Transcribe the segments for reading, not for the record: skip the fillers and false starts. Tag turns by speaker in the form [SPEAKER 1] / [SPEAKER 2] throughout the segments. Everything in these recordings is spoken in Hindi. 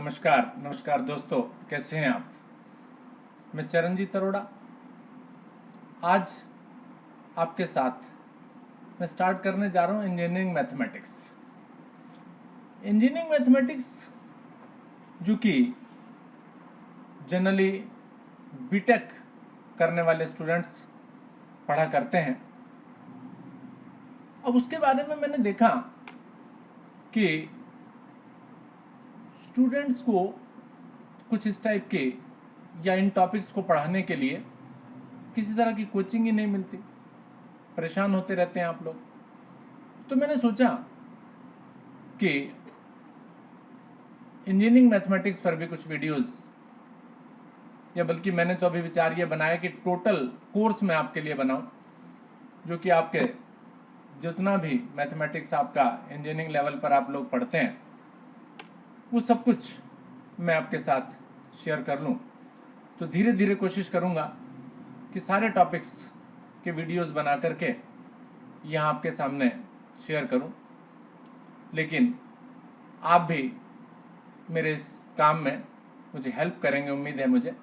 [SPEAKER 1] नमस्कार नमस्कार दोस्तों, कैसे हैं आप। मैं चरणजीत अरोड़ा आज आपके साथ मैं स्टार्ट करने जा रहा हूं इंजीनियरिंग मैथमेटिक्स। इंजीनियरिंग मैथमेटिक्स जो कि जनरली बीटेक करने वाले स्टूडेंट्स पढ़ा करते हैं। अब उसके बारे में मैंने देखा कि स्टूडेंट्स को कुछ इस टाइप के या इन टॉपिक्स को पढ़ाने के लिए किसी तरह की कोचिंग ही नहीं मिलती, परेशान होते रहते हैं आप लोग। तो मैंने सोचा कि इंजीनियरिंग मैथमेटिक्स पर भी कुछ वीडियोस, या बल्कि मैंने तो अभी विचार ये बनाया कि टोटल कोर्स मैं आपके लिए बनाऊं, जो कि आपके जितना भी मैथमेटिक्स आपका इंजीनियरिंग लेवल पर आप लोग पढ़ते हैं वो सब कुछ मैं आपके साथ शेयर कर लूं। तो धीरे धीरे कोशिश करूंगा कि सारे टॉपिक्स के वीडियोस बना करके यहाँ आपके सामने शेयर करूं। लेकिन आप भी मेरे इस काम में मुझे हेल्प करेंगे, उम्मीद है मुझे।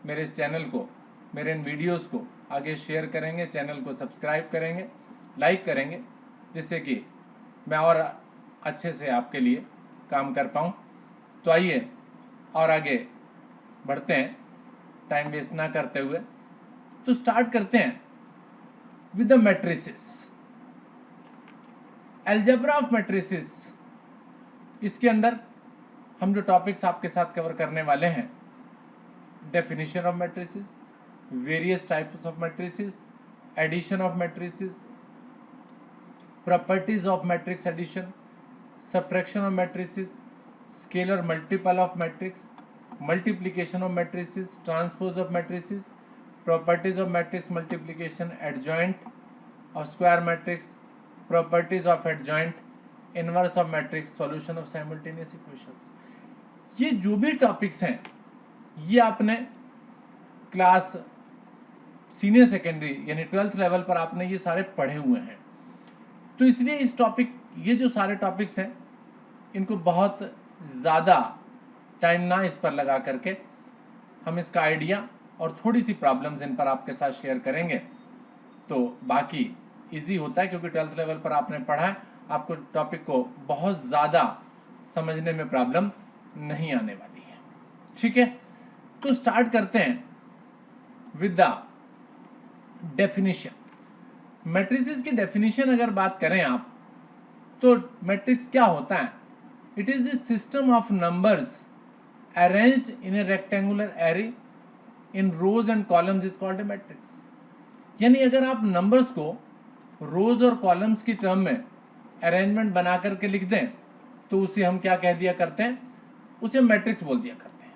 [SPEAKER 1] मेरे इस चैनल को, मेरे इन वीडियोस को आगे शेयर करेंगे, चैनल को सब्सक्राइब करेंगे, लाइक करेंगे, जिससे कि मैं और अच्छे से आपके लिए काम कर पाऊँ। तो आइए और आगे बढ़ते हैं, टाइम वेस्ट ना करते हुए। तो स्टार्ट करते हैं with the matrices, algebra of matrices. इसके अंदर हम जो टॉपिक्स आपके साथ कवर करने वाले हैं, definition of matrices, various types of matrices, addition of matrices, properties of matrix addition, subtraction of matrices, scalar multiple of matrix, multiplication of matrices, transpose of matrices, properties of matrix multiplication, adjoint of square matrix, properties of adjoint, inverse of matrix, solution of simultaneous equations। ये जो भी टॉपिक्स हैं ये आपने क्लास सीनियर सेकेंडरी यानी 12th लेवल पर आपने ये सारे पढ़े हुए हैं। तो इसलिए इस टॉपिक, ये जो सारे टॉपिक्स हैं इनको बहुत ज़्यादा टाइम ना इस पर लगा करके हम इसका आइडिया और थोड़ी सी प्रॉब्लम्स इन पर आपके साथ शेयर करेंगे। तो बाकी इजी होता है, क्योंकि 12th लेवल पर आपने पढ़ा है, आपको टॉपिक को बहुत ज़्यादा समझने में प्रॉब्लम नहीं आने वाली है। ठीक है, तो स्टार्ट करते हैं विद द डेफिनेशन। मैट्रिसेस की डेफिनेशन अगर बात करें आप, तो मैट्रिक्स क्या होता है? It is the system of numbers arranged in a rectangular array in rows and columns is called a matrix। यानी अगर आप नंबर्स को रोज और कॉलम्स की टर्म में अरेंजमेंट बना करके लिख दें तो उसे हम क्या कह दिया करते हैं? उसे मैट्रिक्स बोल दिया करते हैं।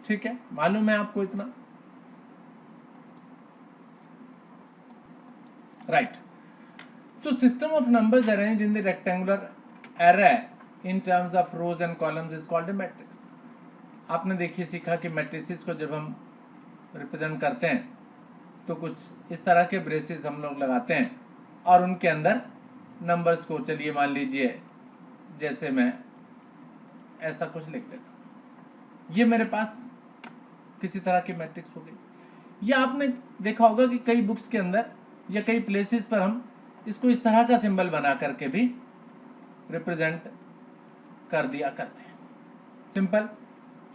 [SPEAKER 1] ठीक है, मालूम है आपको इतना? राइट। तो system of numbers arrange in the rectangular array in terms of rose and columns is called a matrix. आपने देखिए सीखा कि मैट्रिसेस को जब हम रिप्रेजेंट करते हैं तो कुछ इस तरह के ब्रेसेस हम लोग लगाते हैं और उनके अंदर नंबर्स को, चलिए मान लीजिए जैसे मैं ऐसा कुछ लिख देता हूँ, ये मेरे पास किसी तरह की मैट्रिक्स हो गई। या आपने देखा होगा कि कई बुक्स के अंदर या कई प्लेसेस पर हम इसको इस तरह का सिंबल बना करके भी रिप्रेजेंट कर दिया करते हैं, सिंपल।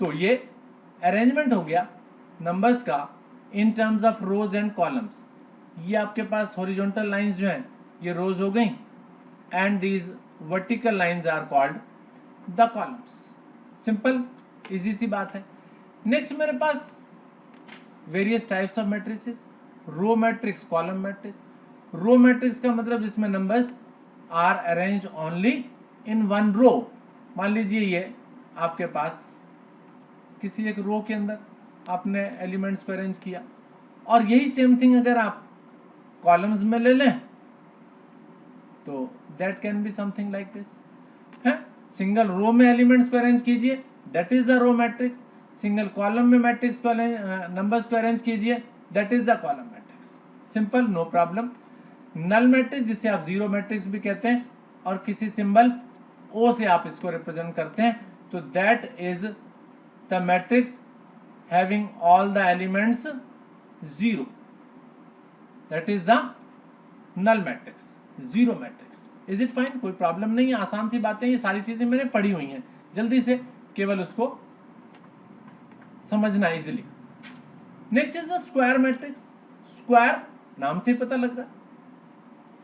[SPEAKER 1] तो ये अरेंजमेंट हो गया नंबर्स का in terms of rose and columns. ये आपके पास हॉरिजॉन्टल लाइंस जो हैं ये रोज हो गई, and these vertical lines are called the columns. Simple, easy सी बात है। नेक्स्ट मेरे पास various types of matrices, row matrix, column matrix. Row matrix का मतलब जिसमें numbers are arrange only in one row. मान लीजिए ये आपके पास किसी एक रो के अंदर आपने एलिमेंट्स को अरेंज किया, और यही सेम थिंग अगर आप कॉलम्स में ले लें तो that can be something like this है। सिंगल रो में एलिमेंट्स को अरेंज कीजिए, that is the row matrix. Single column में मैट्रिक्स को नंबर्स को अरेंज कीजिए, that is the column matrix. Simple, no problem. Null matrix, जिसे आप जीरो मैट्रिक्स भी कहते हैं, और किसी सिंबल ओ से आप इसको रिप्रेजेंट करते हैं, तो that is the matrix having all the elements 0, that is the null matrix, zero matrix. Is it fine? कोई प्रॉब्लम नहीं है, आसान सी बातें, ये सारी चीजें मैंने पढ़ी हुई हैं, जल्दी से केवल उसको समझना easily. Next is the square matrix. Square नाम से ही पता लग रहा है,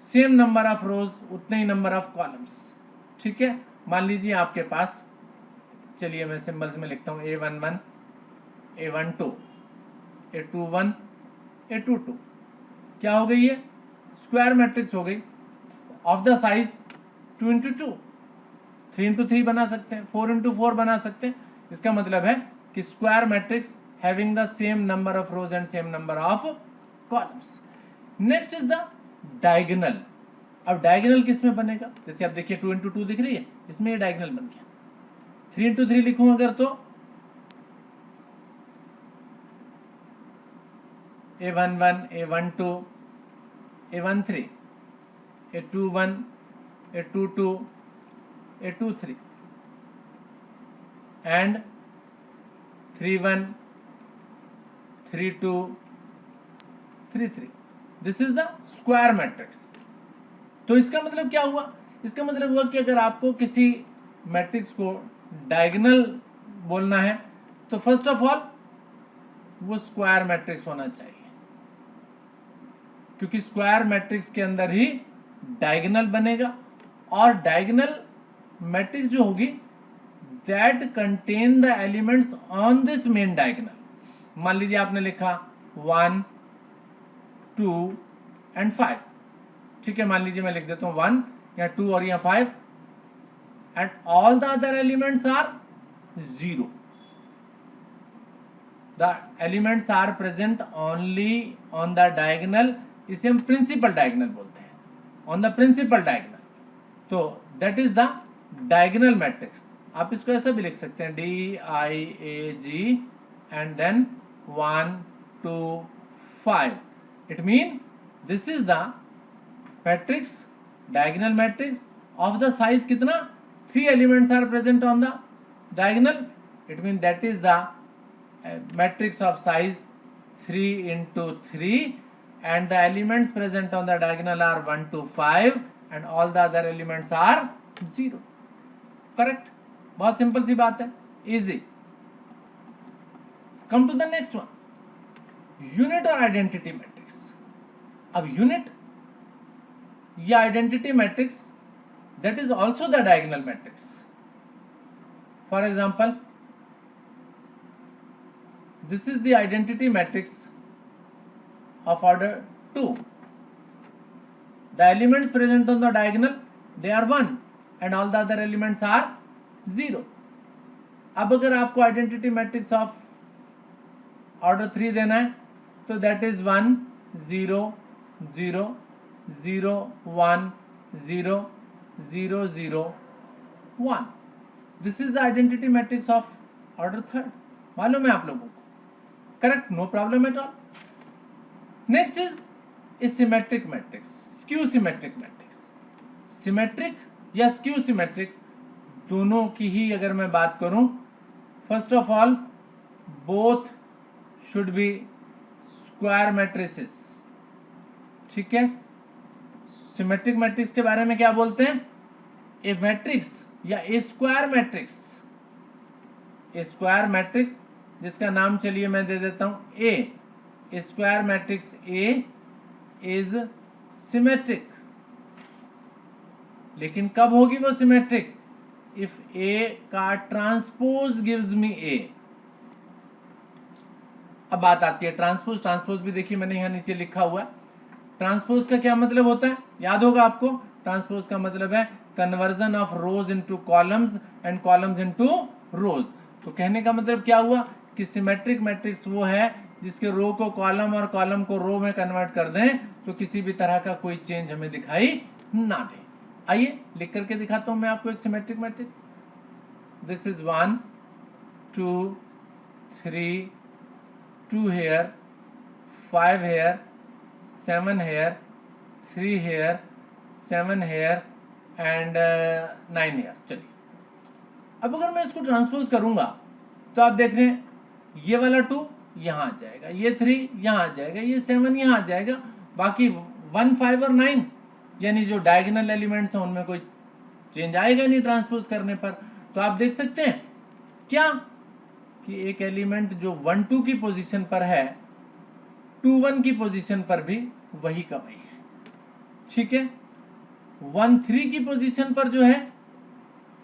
[SPEAKER 1] सेम नंबर ऑफ रोज उतने ही नंबर ऑफ कॉलम्स। ठीक है, मान लीजिए आपके पास, चलिए मैं सिंबल्स में लिखता हूं A11, A12, A21, A22। क्या हो गई ये? स्क्वायर मैट्रिक्स हो गई of the size 2 into 2, 3 into 3 बना सकते हैं, 4 इंटू 4 बना सकते हैं। इसका मतलब है कि square matrix having the same number of rose and same number of columns. Next is the diagonal. अब डायगोनल किस में बनेगा? जैसे आप देखिए 2 इंटू 2 दिख रही है, इसमें ये डायगोनल बन गया। 3 इंटू 3 लिखूं अगर तो A11, A12, A13, A21, A22, A23 and 31, 32, 33। This is the square matrix. तो इसका मतलब क्या हुआ? इसका मतलब हुआ कि अगर आपको किसी मैट्रिक्स को डायगोनल बोलना है तो फर्स्ट ऑफ ऑल वो स्क्वायर मैट्रिक्स होना चाहिए, क्योंकि स्क्वायर मैट्रिक्स के अंदर ही डायगोनल बनेगा। और डायगोनल मैट्रिक्स जो होगी that contain the elements on this main diagonal. मान लीजिए आपने लिखा 1, 2 एंड 5। ठीक है, मान लीजिए मैं लिख देता हूं 1 या 2 और या 5 and all the other elements are 0। The elements are present only on the diagonal, इसे हम प्रिंसिपल डायगोनल बोलते हैं, ऑन द प्रिंसिपल डायगोनल। तो that is the diagonal matrix. आप इसको ऐसा भी लिख सकते हैं DIAG and then 1, 2, 5। It mean this is the matrix, diagonal matrix of the size कितना? 3 elements are present on the diagonal. It mean that is the matrix of size 3 into 3 and the elements present on the diagonal are 1 to 5 and all the other elements are 0। correct? बहुत सिंपल सी बात है, easy। come to the next one, unit और identity matrix। अब unit या identity matrix that is also the diagonal matrix। for example, this is the identity matrix of order 2। the elements present on the diagonal they are 1 and all the other elements are 0। अब अगर आपको identity matrix of order 3 देना है तो that is 1, 0, 0, 0, 1, 0, 0, 0, 1। this is the identity matrix of order 3। मालूम है आप लोगों को? Correct, no problem at all. Next is symmetric matrix, skew symmetric matrix. Symmetric या स्क्यू सिमेट्रिक दोनों की ही अगर मैं बात करूं, first of all both should be square matrices. ठीक है, सिमेट्रिक मैट्रिक्स के बारे में क्या बोलते हैं? ए मैट्रिक्स या a square matrix, a square matrix जिसका नाम चलिए मैं दे देता हूं a square matrix A is symmetric. लेकिन कब होगी वो सिमेट्रिक? इफ ए का ट्रांसपोज गिव्स मी ए। अब बात आती है ट्रांसपोज। ट्रांसपोज भी देखिए मैंने यहां नीचे लिखा हुआ है। ट्रांसपोज का क्या मतलब होता है? याद होगा आपको, ट्रांसपोज का मतलब है conversion of rose into columns and columns into रोज। तो कहने का मतलब क्या हुआ कि सिमेट्रिक मैट्रिक्स वो है जिसके रो को कॉलम और कॉलम को रो में कन्वर्ट कर दें तो किसी भी तरह का कोई चेंज हमें दिखाई ना दे। आइए लिख करके दिखाता हूं मैं आपको एक symmetric matrix. This is 1, 2, 3, 2 here, 5 here, 7 here, 3 here, 7 here and 9 here। चलिए अब अगर मैं इसको ट्रांसपोज करूंगा तो आप देख रहे हैं ये वाला 2 यहाँ आ जाएगा, ये 3 यहाँ आ जाएगा, ये 7 यहाँ आ जाएगा, बाकी 1, 5 और 9 यानी जो डायगोनल एलिमेंट्स हैं उनमें कोई चेंज आएगा नहीं ट्रांसपोज करने पर। तो आप देख सकते हैं क्या कि एक एलिमेंट जो 1, 2 की पोजीशन पर है 2, 1 की पोजीशन पर भी वही का वही है, ठीक है। 1, 3 की पोजीशन पर जो है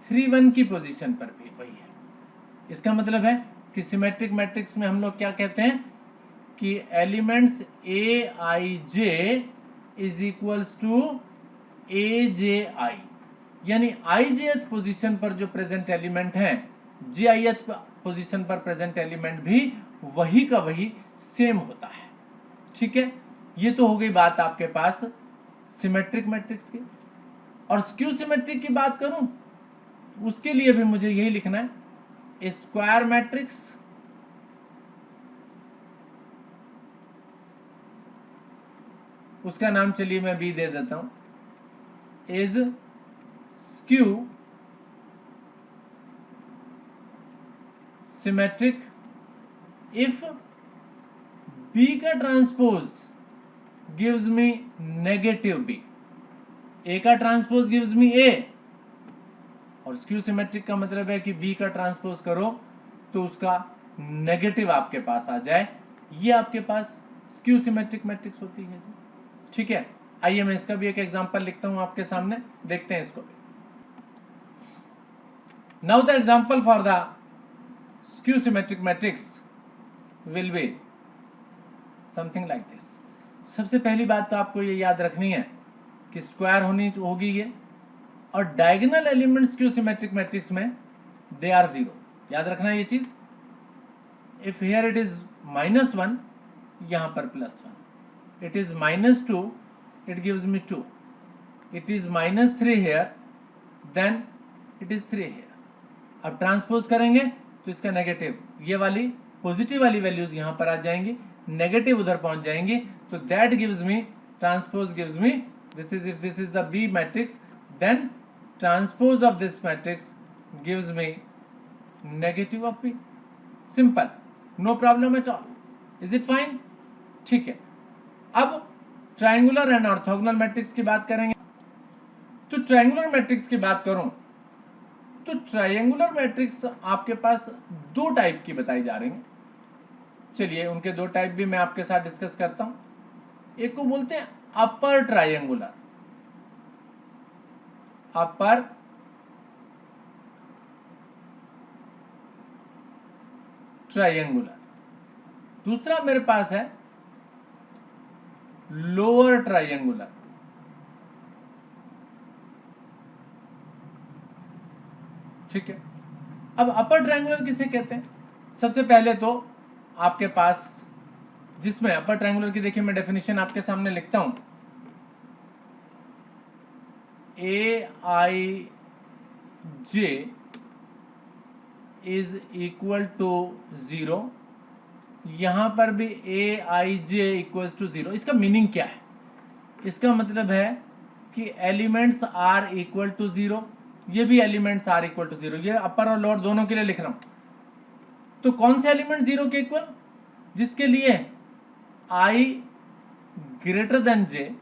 [SPEAKER 1] 3, 1 की पोजीशन पर भी वही है। इसका मतलब है कि सिमेट्रिक मैट्रिक्स में हम लोग क्या कहते हैं कि elements a i j is equals to a j i, यानी आई जेथ पोजिशन पर जो प्रेजेंट एलिमेंट है जे आई पोजिशन पर प्रेजेंट एलिमेंट भी वही का वही सेम होता है, ठीक है। ये तो हो गई बात आपके पास सिमेट्रिक मैट्रिक्स की। और स्क्यू सिमेट्रिक की बात करूं उसके लिए भी मुझे यही लिखना है, स्क्वायर मैट्रिक्स उसका नाम चलिए मैं बी दे देता हूं, is skew symmetric if B का transpose gives me negative B, A का ट्रांसपोज गिव्स मी ए, और स्क्यू सिमेट्रिक का मतलब है कि बी का ट्रांसपोज करो तो उसका नेगेटिव आपके पास आ जाए। ये आपके पास स्क्यू सिमेट्रिक मैट्रिक्स होती है जी, ठीक है। आइए मैं इसका भी एक एग्जांपल लिखता हूं आपके सामने, देखते हैं इसको भी। Now the example for the skew symmetric matrix will be something like this. सबसे पहली बात तो आपको ये याद रखनी है कि स्क्वायर होगी ये, और diagonal elements skew symmetric matrix में दे आर 0, याद रखना ये चीज। इफ हियर इट इज -1 यहां पर +1, it is -2 it gives me 2, it is -3 here then it is 3 here। अब ट्रांसपोज करेंगे तो इसका नेगेटिव, ये वाली पॉजिटिव वाली वैल्यूज यहां पर आ जाएंगी, नेगेटिव उधर पहुंच जाएंगी, तो that gives me transpose gives me this is, if this is the B matrix then transpose of this matrix gives me negative of B. Simple, no problem at all, is it fine, ठीक है। अब ट्रायंगुलर एंड ऑर्थोगोनल मैट्रिक्स की बात करेंगे। तो ट्रायंगुलर मैट्रिक्स की बात करूं तो ट्रायंगुलर मैट्रिक्स आपके पास 2 टाइप की बताई जा रही हैं। चलिए उनके 2 टाइप भी मैं आपके साथ डिस्कस करता हूं। एक को बोलते हैं अपर ट्रायंगुलर, अपर ट्रायंगुलर, दूसरा मेरे पास है लोअर ट्रायंगुलर। ठीक है, अब अपर ट्रायंगुलर किसे कहते हैं? सबसे पहले तो आपके पास जिसमें अपर ट्रायंगुलर की देखिए मैं डेफिनेशन आपके सामने लिखता हूं, ए i j is equal to 0, यहां पर भी ए आई जे इक्वल टू 0। इसका मीनिंग क्या है? इसका मतलब है कि एलिमेंट्स आर इक्वल टू 0, ये भी एलिमेंट्स आर इक्वल टू 0, ये अपर और लोअर दोनों के लिए लिख रहा हूं। तो कौन से एलिमेंट 0 के इक्वल? जिसके लिए आई ग्रेटर देन जे,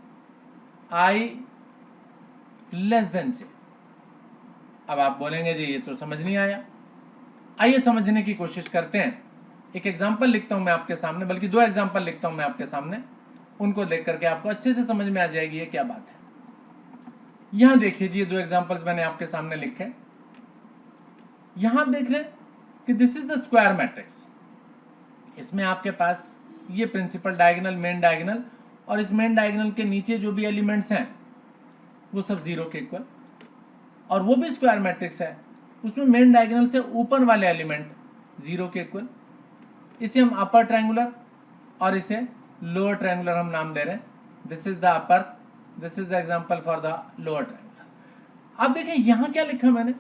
[SPEAKER 1] आई लेस देन जे। अब आप बोलेंगे जी ये तो समझ नहीं आया, आइए समझने की कोशिश करते हैं। एक एग्जांपल लिखता हूं मैं आपके सामने, बल्कि 2 एग्जांपल लिखता हूं मैं आपके सामने, उनको देख करके आपको अच्छे से समझ में आ जाएगी ये क्या बात है। यहां देखिए जी, ये 2 एग्जांपल्स मैंने आपके सामने लिखे। यहां आप देख रहे हैं कि this is the square matrix. इसमें आपके पास ये प्रिंसिपल डायगोनल, मेन डायगोनल, और इस मेन डायगोनल के नीचे जो भी एलिमेंट्स हैं वो सब 0 के इक्वल, और वो भी स्क्वायर मैट्रिक्स है, उसमें मेन डायगोनल से ऊपर वाले एलिमेंट 0 के इक्वल। इसे हम अपर ट्रायंगुलर और इसे लोअर ट्रायंगुलर हम नाम दे रहे हैं। This is the upper, this is the example for the lower triangular. अब देखिए यहां क्या लिखा मैंने,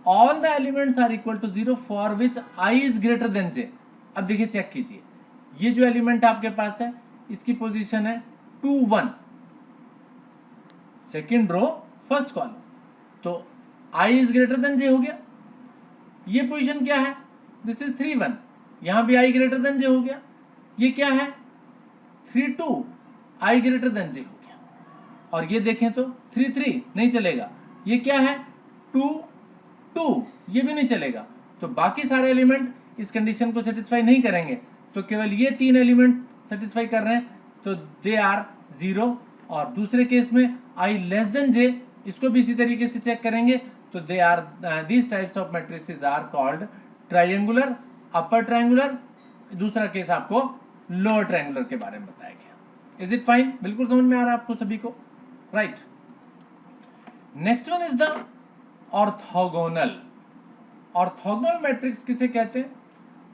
[SPEAKER 1] all the elements are equal to 0 for which i is greater than j. अब देखिए चेक कीजिए, ये जो एलिमेंट आपके पास है इसकी पोजीशन है 2, 1, सेकेंड रो फर्स्ट कॉलम, तो आई इज ग्रेटर देन जे हो गया। ये पोजीशन क्या है? दिस इज 3 1, यहां भी i ग्रेटर देन जे हो गया। ये क्या है 3 2, i ग्रेटर देन जे हो गया। और ये देखें तो 3 3 नहीं चलेगा। ये क्या है 2 2, ये भी नहीं चलेगा। तो बाकी सारे एलिमेंट इस कंडीशन को सेटिस्फाई नहीं करेंगे, तो केवल ये 3 एलिमेंट सेटिस्फाई कर रहे हैं, तो दे आर 0। और दूसरे केस में i लेस देन j, इसको भी इसी तरीके से चेक करेंगे, तो they are these types of matrices are called triangular, upper triangular. दूसरा केस आपको लोअर ट्रायंगुलर के बारे में बताया गया। Is it fine? बिल्कुल समझ में आ रहा है आपको सभी को, right? Next one is the orthogonal. Orthogonal matrix किसे कहते हैं?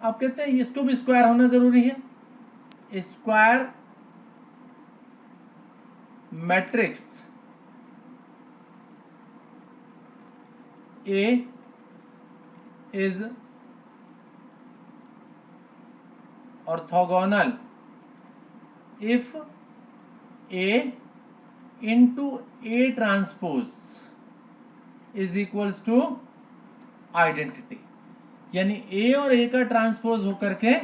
[SPEAKER 1] आप कहते हैं इसको भी स्क्वायर होना जरूरी है। Square matrix A is orthogonal if A into A transpose is equals to identity. यानी A और A का ट्रांसपोज होकर के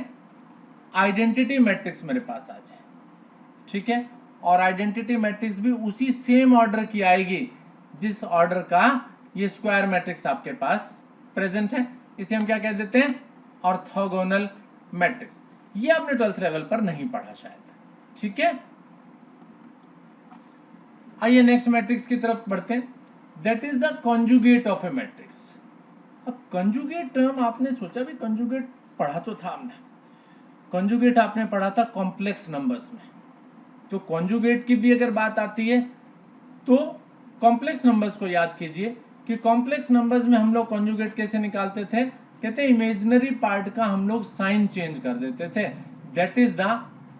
[SPEAKER 1] आइडेंटिटी मैट्रिक्स मेरे पास आ जाए, ठीक है? और आइडेंटिटी मैट्रिक्स भी उसी सेम ऑर्डर की आएगी जिस ऑर्डर का ये स्क्वायर मैट्रिक्स आपके पास प्रेजेंट है। इसे हम क्या कह देते हैं? Orthogonal matrix. ये आपने 12th लेवल पर नहीं पढ़ा शायद, ठीक है? आइए नेक्स्ट मैट्रिक्स की तरफ बढ़ते हैं। That is the conjugate of A matrix. अब कॉन्जुगेट टर्म आपने सोचा भी, कॉन्जुगेट पढ़ा तो था हमने, कॉन्जुगेट आपने पढ़ा था कॉम्प्लेक्स नंबर्स में। तो कॉन्जुगेट की भी अगर बात आती है तो कॉम्प्लेक्स नंबर्स को याद कीजिए कि कॉम्प्लेक्स नंबर्स में हम लोग कॉन्जुगेट कैसे निकालते थे? कहते हैं इमेजिनरी पार्ट का हम लोग साइन चेंज कर देते थे, दैट इज द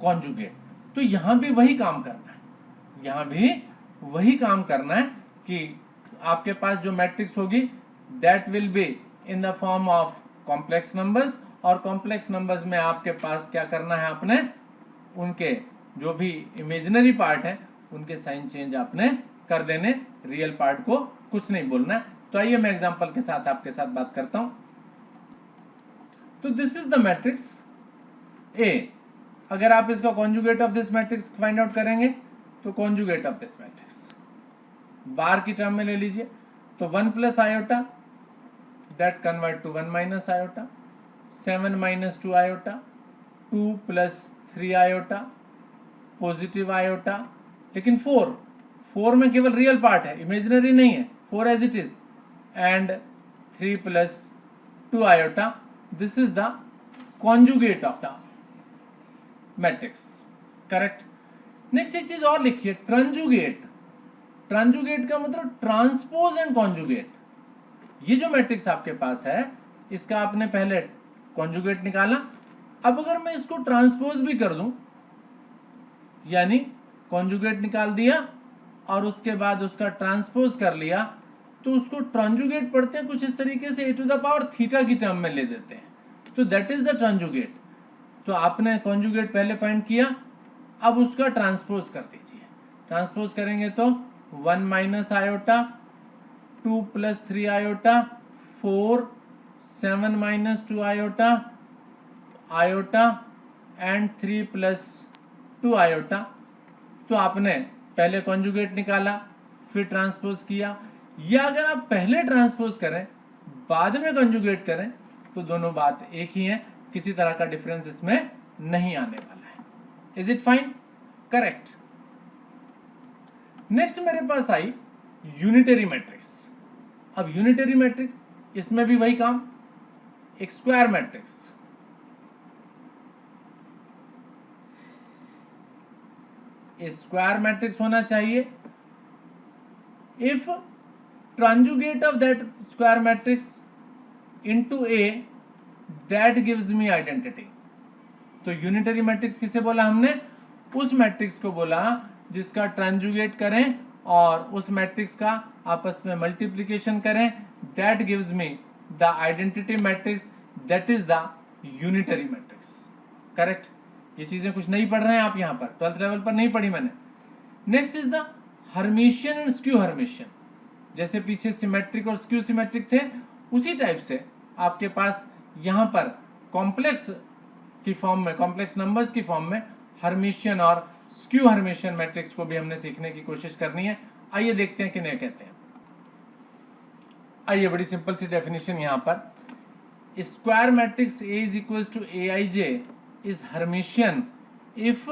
[SPEAKER 1] कॉन्जुगेट। तो यहां भी वही काम करना है, यहां भी वही काम करना है कि आपके पास जो मैट्रिक्स होगी that will be in the form of complex numbers. और कॉम्प्लेक्स नंबर्स में आपके पास क्या करना है? आपने उनके जो भी इमेजिनरी पार्ट है उनके साइन चेंज आपने कर देने, रियल पार्ट को कुछ नहीं बोलना है। तो आइए मैं एग्जांपल के साथ आपके साथ बात करता हूं। तो this is the matrix A. अगर आप इसका conjugate of this matrix find out करेंगे तो conjugate of this matrix bar की टर्म में ले लीजिए, तो 1 plus iota that convert to 1 minus iota, 7 minus 2 iota, 2 plus 3 iota, positive iota, लेकिन 4 में केवल रियल पार्ट है, इमेजिनरी नहीं है, 4 as it is, and 3 plus 2 iota. This is the conjugate of the matrix, correct? Next एक चीज और लिखिए, ट्रांजुगेट। ट्रांजुगेट का मतलब ट्रांसपोज एंड कॉन्जुगेट। ये जो मैट्रिक्स आपके पास है इसका आपने पहले कॉन्जुगेट निकाला, अब अगर मैं इसको ट्रांसपोज भी कर दूं, यानी कॉन्जुगेट निकाल दिया और उसके बाद उसका ट्रांसपोज कर लिया, तो उसको ट्रांजुगेट पढ़ते हैं कुछ इस तरीके से, e to the power theta की टर्म में ले देते हैं, तो दैट इज द ट्रांजुगेट। तो आपने कॉन्जुगेट पहले फाइंड किया, अब उसका ट्रांसपोज कर दीजिए। ट्रांसपोज करेंगे तो 1 minus iota, 2 plus 3 iota, 4, 7 minus 2 iota, iota and 3 plus 2 iota. तो आपने पहले कॉन्जुगेट निकाला फिर ट्रांसपोज किया, या अगर आप पहले ट्रांसपोज करें बाद में कॉन्जुगेट करें तो दोनों बात एक ही है, किसी तरह का डिफरेंस इसमें नहीं आने वाला है। Is it fine? Correct. Next मेरे पास आई यूनिटरी मैट्रिक्स। अब यूनिटरी मैट्रिक्स, इसमें भी वही काम, एक स्क्वायर मैट्रिक्स। स्क्वायर मैट्रिक्स होना चाहिए if transjugate of that square matrix into A that gives me identity. तो यूनिटरी मैट्रिक्स किसे बोला हमने? उस मैट्रिक्स को बोला जिसका ट्रांजुगेट करें और उस मैट्रिक्स का आपस में मल्टीप्लिकेशन करें, that gives me the identity matrix, that is the unitary matrix, correct? ये चीजें कुछ नहीं पढ़ रहे हैं आप यहाँ पर, 12th लेवल पर नहीं पढ़ी मैंने। Next is the Hermitian and skew Hermitian. जैसे पीछे सिमेट्रिक और स्क्यू सिमेट्रिक थे, उसी टाइप से आपके पास यहाँ पर कॉम्प्लेक्स की फॉर्म में, कॉम्प्लेक्स नंबर्स की फॉर्म में हर्मिशियन और स्क्यू हर्मिशियन मैट्रिक्स को भी हमने सीखने की कोशिश करनी है। आइए देखते हैं किन्हें कहते हैं। आइए, बड़ी सिंपल सी डेफिनेशन यहाँ पर, square matrix A is equal to Aij is Hermitian if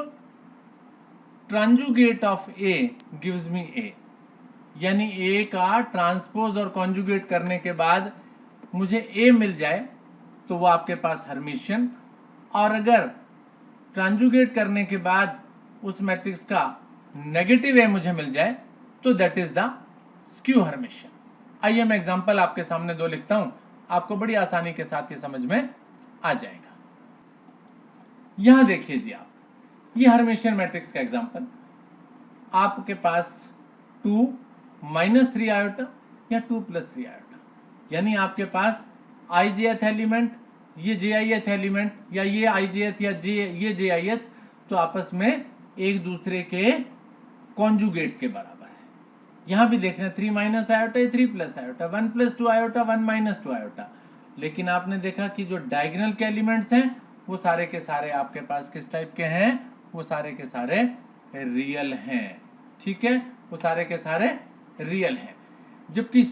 [SPEAKER 1] transjugate of A gives me A, यानी A का ट्रांसपोज और कॉन्जुगेट करने के बाद मुझे A मिल जाए तो वो आपके पास हर्मिशियन, और अगर ट्रांजुगेट करने के बाद उस मैट्रिक्स का नेगेटिव A मुझे मिल जाए तो that is the skew Hermitian. आइए मैं एग्जांपल आपके सामने दो लिखता हूं, आपको बड़ी आसानी के साथ ये समझ में आ जाएगा। यहां देखिए जी, आप ये हर्मिशियन मैट्रिक्स का एग्जांपल, आपके पास 2 - 3 आयोटा या 2 + 3 आयोटा, यानी आपके पास ijth एलिमेंट, ये jith एलिमेंट, या ये ijth या ये jith, तो आपस में एक दूसरे के कॉन्जुगेट के बराबर है। यहां भी देखना 3 - आयोटा, 3 + आयोटा, 1 + 2 आयोटा, 1 - 2 आयोटा, लेकिन आपने देखा कि जो डायगोनल के एलिमेंट्स हैं वो सारे के सारे आपके पास किस टाइप के हैं, वो सारे के सारे रियल हैं। ठीक है, वो सारे के सारे रियल हैं। जबकि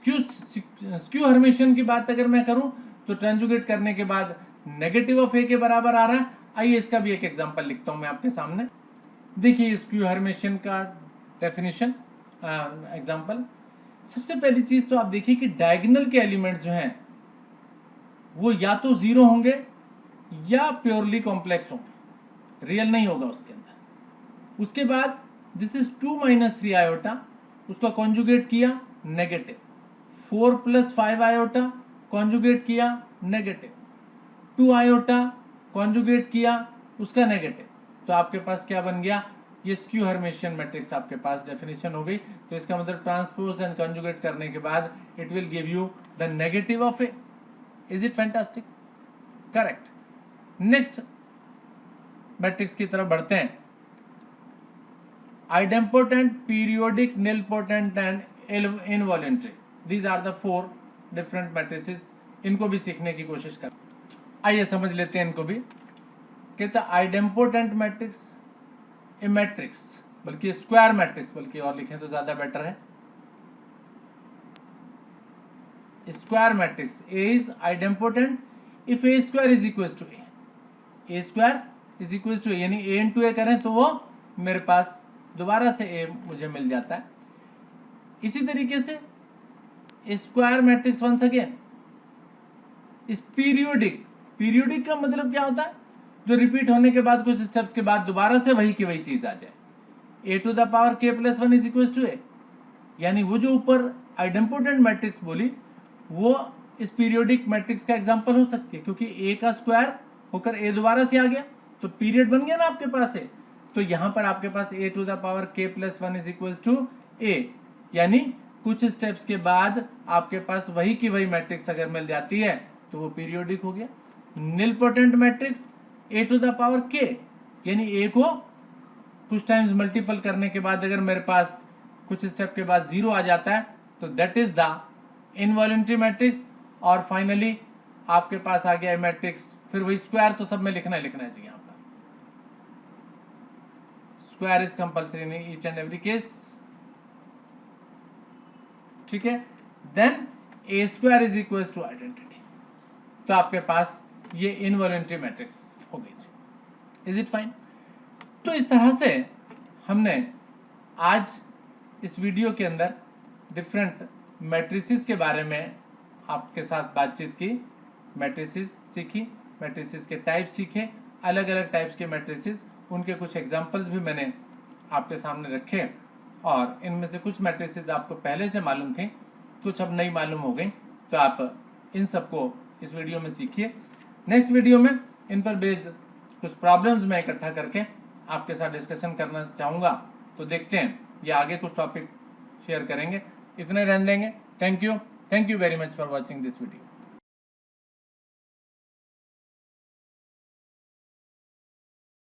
[SPEAKER 1] स्क्यू हर्मिशियन की बात अगर मैं करूं तो ट्रांजुगेट करने के बाद नेगेटिव ऑफ A के बराबर आ रहा है। आइए इसका भी एक एग्जांपल लिखता हूं मैं आपके सामने। देखिए स्क्यू हर्मिशियन का डेफिनेशन, एग्जांपल। सबसे पहली चीज तो आप देखिए कि डायगोनल के एलिमेंट जो हैं वो या तो 0 होंगे या प्योरली कॉम्प्लेक्स होंगे, रियल नहीं होगा उसके अंदर। उसके बाद दिस इज 2 - 3 आयोटा, उसका कॉन्जुगेट किया नेगेटिव, 4 + 5 आयोटा कॉन्जुगेट किया नेगेटिव, 2 आयोटा कॉन्जुगेट किया उसका नेगेटिव, तो आपके पास क्या बन गया, ये स्क्यू हर्मिशियन मैट्रिक्स आपके पास डेफिनेशन हो गई। तो इसका मतलब ट्रांसपोज एंड कॉन्जुगेट करने के बाद it will give you the negative of A। Is it fantastic? Correct. Next matrix की तरफ बढ़ते हैं। Idempotent, periodic, nilpotent and involutory, these are the 4 different matrices. इनको भी सीखने की कोशिश कर, आइए समझ लेते हैं इनको भी। कहता आइडेम्पोटेंट मैट्रिक्स, ए मैट्रिक्स, बल्कि स्क्वायर मैट्रिक्स, बल्कि और लिखें तो ज्यादा बेटर है। Square matrix A is idempotent if A square is equals to A, A square is equals to A, यानी A into A करें तो वो मेरे पास दोबारा से A मुझे मिल जाता है। इसी तरीके से स्क्वायर मैट्रिक्स वंस अगेन इस पीरियोडिक, पीरियोडिक का मतलब क्या होता है, जो रिपीट होने के बाद कुछ स्टेप्स के बाद दोबारा से वही की वही चीज आ जाए। A⁴ k + 1 is equal to A, यानी वो जो ऊपर आइडेम्पोटेंट मैट्रिक्स बोली वो इस पीरियोडिक मैट्रिक्स का एग्जांपल हो सकती है, क्योंकि A का स्क्वायर होकर A दोबारा से आ गया तो पीरियड बन गया ना आपके पास है। तो यहां पर आपके पास A⁴ k + 1 is equal to A, यानी कुछ स्टेप्स के बाद आपके पास वही की वही मैट्रिक्स अगर मिल जाती है तो वो पीरियोडिक हो गया। निलपोटेंट मैट्रिक्स A⁴ k, यानी A को कुछ टाइम्स मल्टीपल करने के बाद अगर मेरे पास कुछ स्टेप के बाद 0 आ जाता है तो that is the involuntary matrix. और फाइनली आपके पास आ गया मैट्रिक्स, फिर वही स्क्वायर तो सब में लिखना है जी। यहाँ पर square is compulsory in each and every case, ठीक है। Then A² is equal to identity, तो आपके पास ये इनवॉलेंट्री मैट्रिक्स हो गई। Is it fine? तो इस तरह से हमने आज इस वीडियो के अंदर डिफरेंट मैट्रिसेस के बारे में आपके साथ बातचीत की, मैट्रिसेस सीखी, मैट्रिसेस के टाइप सीखे, अलग अलग टाइप्स के मैट्रिसेस, उनके कुछ एग्जांपल्स भी मैंने आपके सामने रखे, और इनमें से कुछ मैट्रिसेस आपको पहले से मालूम थी, कुछ अब नई मालूम हो गई, तो आप इन सबको इस वीडियो में सीखिए। नेक्स्ट वीडियो में इन पर बेस्ड कुछ प्रॉब्लम्स मैं इकट्ठा करके आपके साथ डिस्कशन करना चाहूँगा, तो देखते हैं ये आगे कुछ टॉपिक शेयर करेंगे। इतने रहने देंगे। Thank you very much for watching this video.